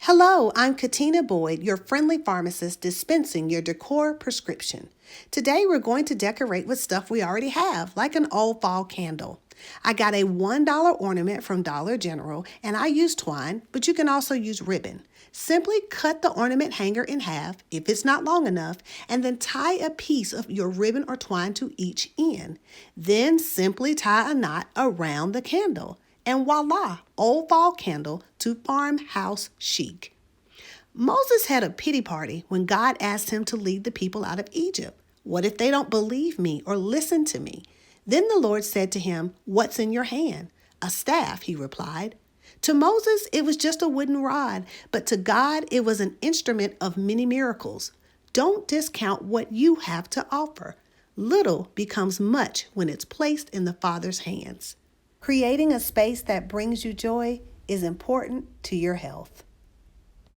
Hello, I'm Katina Boyd, your friendly pharmacist dispensing your Decor prescription. Today we're going to decorate with stuff we already have, like an old fall candle. I got a $1 ornament from Dollar General and I used twine, but you can also use ribbon. Simply cut the ornament hanger in half, if it's not long enough, and then tie a piece of your ribbon or twine to each end. Then simply tie a knot around the candle. And voila, old fall candle to farmhouse chic. Moses had a pity party when God asked him to lead the people out of Egypt. What if they don't believe me or listen to me? Then the Lord said to him, "What's in your hand?" "A staff," he replied. To Moses, it was just a wooden rod, but to God, it was an instrument of many miracles. Don't discount what you have to offer. Little becomes much when it's placed in the Father's hands. Creating a space that brings you joy is important to your health.